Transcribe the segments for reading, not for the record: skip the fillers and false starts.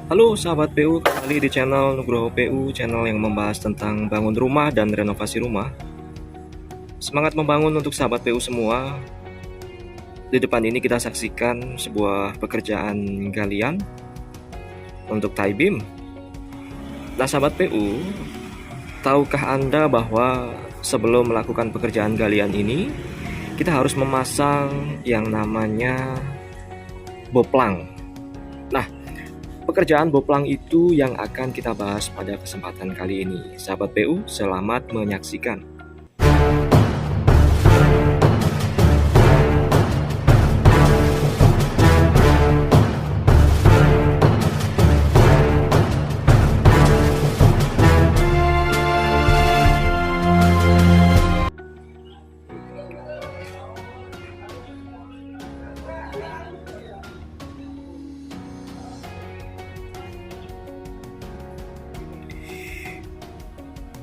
Halo sahabat PU, kembali di channel Nugroho PU, channel yang membahas tentang bangun rumah dan renovasi rumah. Semangat membangun untuk sahabat PU semua. Di depan ini kita saksikan sebuah pekerjaan galian untuk tie beam. Nah sahabat PU, tahukah Anda bahwa sebelum melakukan pekerjaan galian ini, kita harus memasang yang namanya boplang. Nah, pekerjaan boplang itu yang akan kita bahas pada kesempatan kali ini. Sahabat PU, selamat menyaksikan.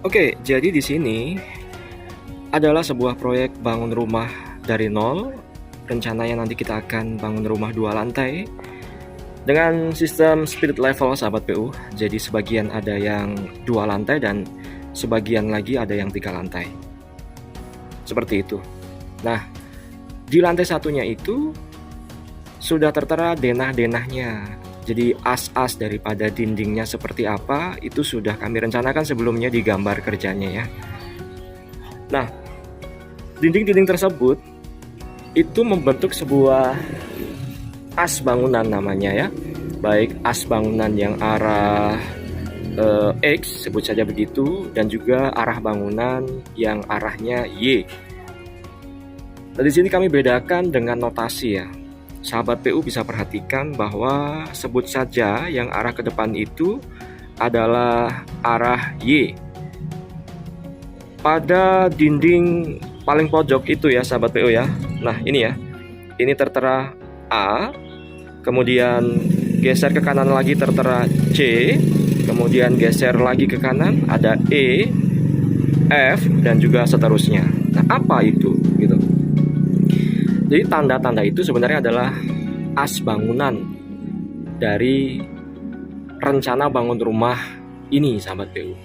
Oke, jadi di sini adalah sebuah proyek bangun rumah dari nol. Rencananya nanti kita akan bangun rumah 2 lantai dengan sistem spirit level sahabat PU. Jadi sebagian ada yang 2 lantai dan sebagian lagi ada yang 3 lantai. Seperti itu. Nah, di lantai satunya itu sudah tertera denah-denahnya. Jadi as-as daripada dindingnya seperti apa itu sudah kami rencanakan sebelumnya di gambar kerjanya ya. Nah, dinding-dinding tersebut itu membentuk sebuah as bangunan namanya ya. Baik as bangunan yang arah X sebut saja begitu, dan juga arah bangunan yang arahnya Y. Nah, di sini kami bedakan dengan notasi ya. Sahabat PU bisa perhatikan bahwa sebut saja yang arah ke depan itu adalah arah Y. Pada dinding paling pojok itu ya sahabat PU ya. Nah ini ya, ini tertera A, kemudian geser ke kanan lagi tertera C, kemudian geser lagi ke kanan ada E, F, dan juga seterusnya. Nah apa itu gitu? Jadi tanda-tanda itu sebenarnya adalah as bangunan dari rencana bangun rumah ini sahabat PU.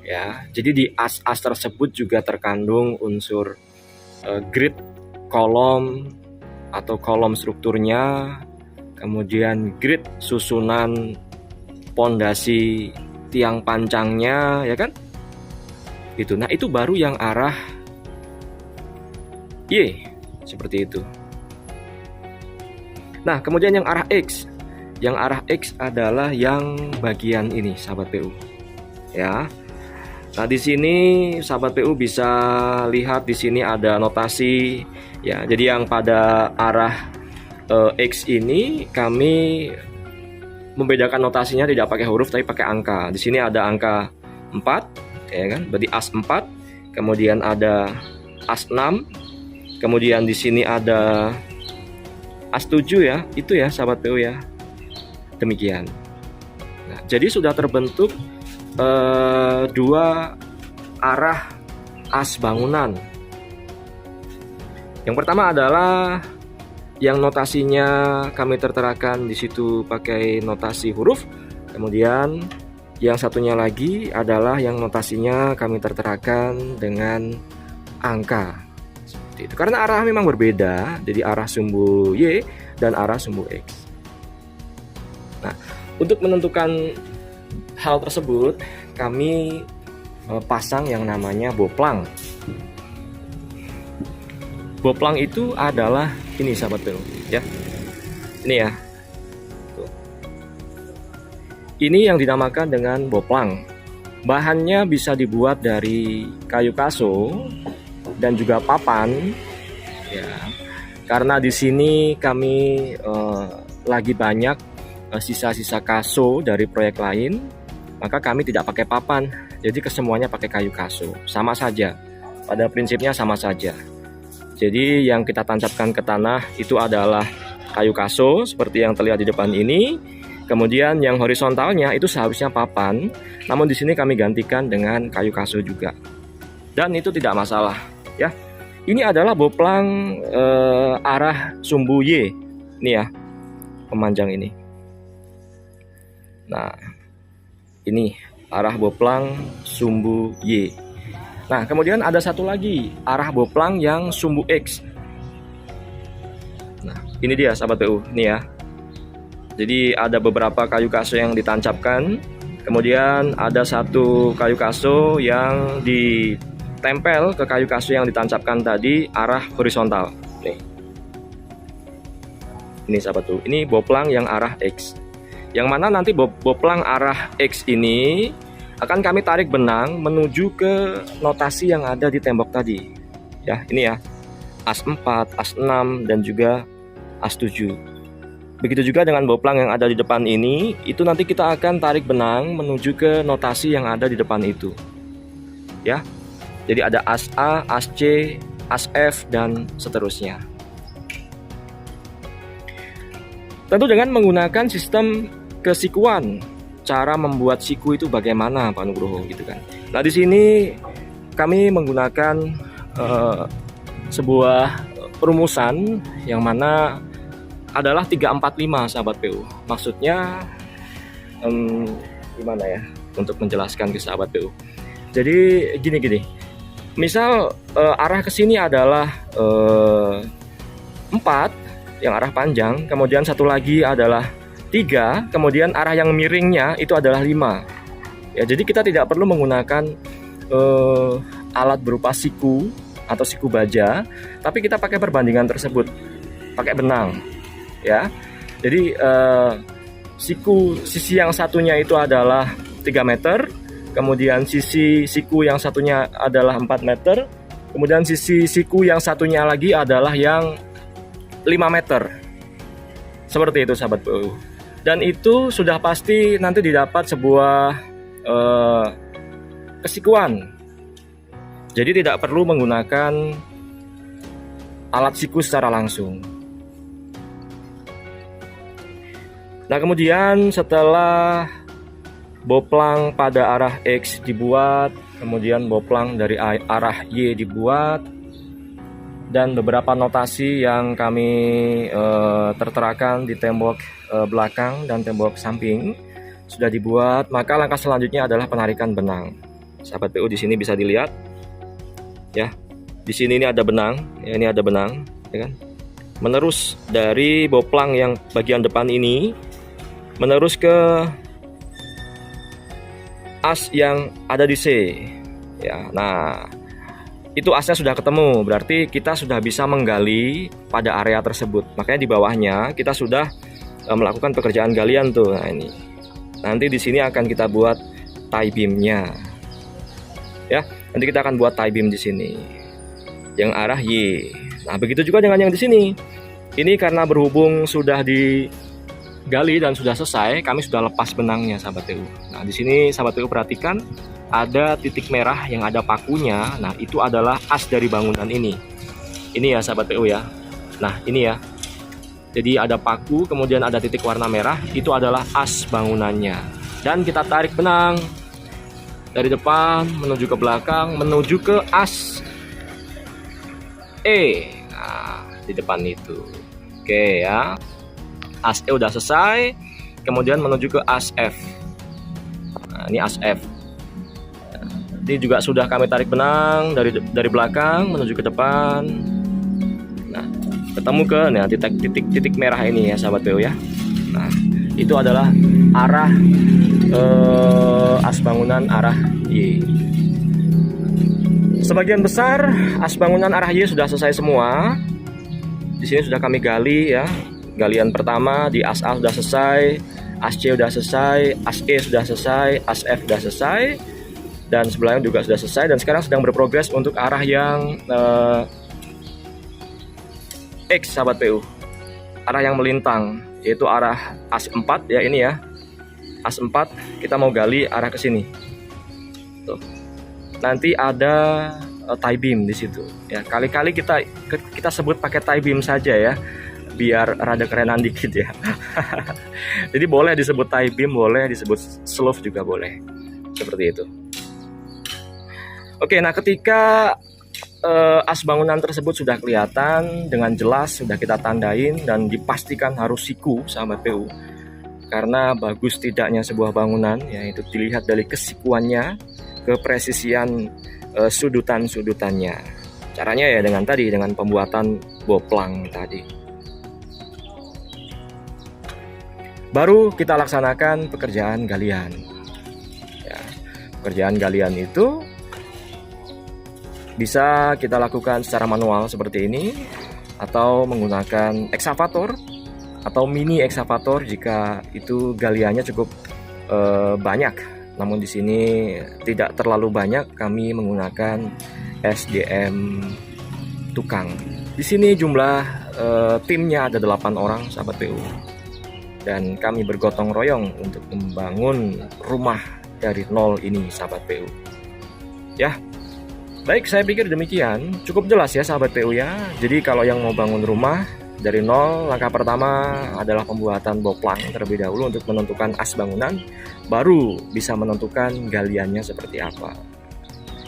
Ya, jadi di as-as tersebut juga terkandung unsur grid kolom atau kolom strukturnya, kemudian grid susunan pondasi tiang pancangnya, ya kan? Gitu. Nah, itu baru yang arah Y. Seperti itu. Nah, kemudian yang arah X. Yang arah X adalah yang bagian ini, sahabat PU. Ya. Nah, di sini sahabat PU bisa lihat di sini ada notasi ya. Jadi yang pada arah X ini kami membedakan notasinya tidak pakai huruf tapi pakai angka. Di sini ada angka 4, ya kan? Berarti as 4. Kemudian ada as 6. Kemudian di sini ada as 7 ya, itu ya sahabat PU ya. Demikian. Nah, jadi sudah terbentuk 2 arah as bangunan. Yang pertama adalah yang notasinya kami terterakan di situ pakai notasi huruf. Kemudian yang satunya lagi adalah yang notasinya kami terterakan dengan angka. Itu karena arah memang berbeda, jadi arah sumbu Y dan arah sumbu X. Nah, untuk menentukan hal tersebut kami pasang yang namanya boplang. Boplang itu adalah ini sahabat PU ya. Ini ya. Tuh. Ini yang dinamakan dengan boplang. Bahannya bisa dibuat dari kayu kaso dan juga papan ya, karena di sini kami lagi banyak sisa-sisa kaso dari proyek lain, maka kami tidak pakai papan, jadi kesemuanya pakai kayu kaso. Sama saja, pada prinsipnya sama saja. Jadi yang kita tancapkan ke tanah itu adalah kayu kaso seperti yang terlihat di depan ini. Kemudian yang horizontalnya itu seharusnya papan, namun di sini kami gantikan dengan kayu kaso juga, dan itu tidak masalah. Ya, ini adalah boplang arah sumbu Y. Ini ya, pemanjang ini. Nah, ini arah boplang sumbu Y. Nah, kemudian ada satu lagi arah boplang yang sumbu X. Nah, ini dia sahabat PU, ini ya. Jadi ada beberapa kayu kaso yang ditancapkan. Kemudian ada satu kayu kaso yang ditempel ke kayu kaso yang ditancapkan tadi arah horizontal. Nih. Ini sahabat PU, ini boplang yang arah X. Yang mana nanti boplang arah X ini akan kami tarik benang menuju ke notasi yang ada di tembok tadi. Ya, ini ya. As 4, As 6, dan juga As 7. Begitu juga dengan boplang yang ada di depan ini, itu nanti kita akan tarik benang menuju ke notasi yang ada di depan itu. Ya. Jadi ada As A, As C, As F, dan seterusnya. Tentu dengan menggunakan sistem kesikuan, cara membuat siku itu bagaimana Pak Nugroho gitu kan. Nah, di sini kami menggunakan sebuah perumusan yang mana adalah 345 sahabat PU. Maksudnya gimana ya untuk menjelaskan ke sahabat PU. Jadi gini. Misal arah ke sini adalah 4 yang arah panjang, kemudian satu lagi adalah 3, kemudian arah yang miringnya itu adalah 5. Ya, jadi kita tidak perlu menggunakan alat berupa siku atau siku baja, tapi kita pakai perbandingan tersebut, pakai benang. Ya, jadi siku sisi yang satunya itu adalah 3 meter, kemudian sisi siku yang satunya adalah 4 meter, kemudian sisi siku yang satunya lagi adalah yang 5 meter. Seperti itu sahabat PU. Dan itu sudah pasti nanti didapat sebuah kesikuan. Jadi tidak perlu menggunakan alat siku secara langsung. Nah, kemudian setelah boplang pada arah X dibuat, kemudian boplang dari arah Y dibuat, dan beberapa notasi yang kami terterakan di tembok belakang dan tembok samping sudah dibuat, maka langkah selanjutnya adalah penarikan benang. Sahabat PU di sini bisa dilihat, ya. Di sini ini ada benang, ya, ini ada benang, ya kan? Menerus dari boplang yang bagian depan ini, menerus ke as yang ada di C, ya. Nah, itu asnya sudah ketemu, berarti kita sudah bisa menggali pada area tersebut. Makanya di bawahnya kita sudah melakukan pekerjaan galian tuh. Nah, ini nanti di sini akan kita buat tie beamnya, ya. Nanti kita akan buat tie beam di sini yang arah Y. Nah, begitu juga dengan yang di sini. Ini karena berhubung sudah digali dan sudah selesai, kami sudah lepas benangnya sahabat TU. Nah, di sini sahabat TU perhatikan ada titik merah yang ada pakunya. Nah, itu adalah as dari bangunan ini. Ini ya sahabat PU ya. Nah, ini ya. Jadi ada paku, kemudian ada titik warna merah, itu adalah as bangunannya. Dan kita tarik benang dari depan menuju ke belakang, menuju ke as E. Nah, di depan itu. Oke ya. As E udah selesai, kemudian menuju ke as F. Nah, ini as F. Ini juga sudah kami tarik benang dari belakang menuju ke depan. Nah, ketemu ke titik merah ini ya sahabat PU ya. Nah, itu adalah arah as bangunan arah Y. Sebagian besar as bangunan arah Y sudah selesai semua. Di sini sudah kami gali ya. Galian pertama di as A sudah selesai, as C sudah selesai, as E sudah selesai, as F sudah selesai, dan sebelahnya juga sudah selesai. Dan sekarang sedang berprogres untuk arah yang X sahabat PU, arah yang melintang, yaitu arah as 4 ya, ini ya as 4. Kita mau gali arah ke sini tuh. Nanti ada tie beam di situ ya. Kali-kali kita sebut pakai tie beam saja ya, biar rada kerenan dikit ya. Jadi boleh disebut tie beam, boleh disebut slope juga boleh, seperti itu. Oke, nah ketika as bangunan tersebut sudah kelihatan dengan jelas, sudah kita tandain dan dipastikan harus siku sahabat PU. karena bagus tidaknya sebuah bangunan yaitu dilihat dari kesikuannya, kepresisian sudutan-sudutannya. Caranya ya dengan pembuatan boplang tadi. Baru kita laksanakan pekerjaan galian. Ya, pekerjaan galian itu bisa kita lakukan secara manual seperti ini, atau menggunakan eksavator atau mini eksavator jika itu galiannya cukup banyak. Namun di sini tidak terlalu banyak, kami menggunakan SDM tukang. Di sini jumlah timnya ada 8 orang sahabat PU. Dan kami bergotong royong untuk membangun rumah dari nol ini sahabat PU. Ya. Baik, saya pikir demikian. Cukup jelas ya sahabat PU ya. Jadi kalau yang mau bangun rumah dari nol, langkah pertama adalah pembuatan boplang terlebih dahulu untuk menentukan as bangunan, baru bisa menentukan galiannya seperti apa.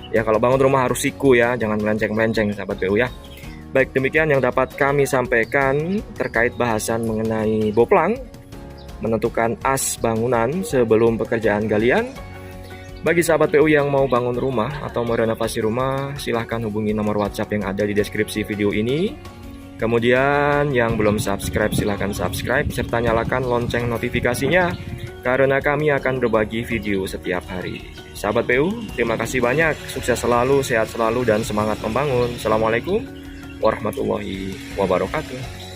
Ya, kalau bangun rumah harus siku ya, jangan melenceng-melenceng sahabat PU ya. Baik, demikian yang dapat kami sampaikan terkait bahasan mengenai boplang, menentukan as bangunan sebelum pekerjaan galian. Bagi sahabat PU yang mau bangun rumah atau merenovasi rumah, silahkan hubungi nomor WhatsApp yang ada di deskripsi video ini. Kemudian yang belum subscribe, silahkan subscribe serta nyalakan lonceng notifikasinya, karena kami akan berbagi video setiap hari. Sahabat PU, terima kasih banyak, sukses selalu, sehat selalu, dan semangat membangun. Assalamualaikum warahmatullahi wabarakatuh.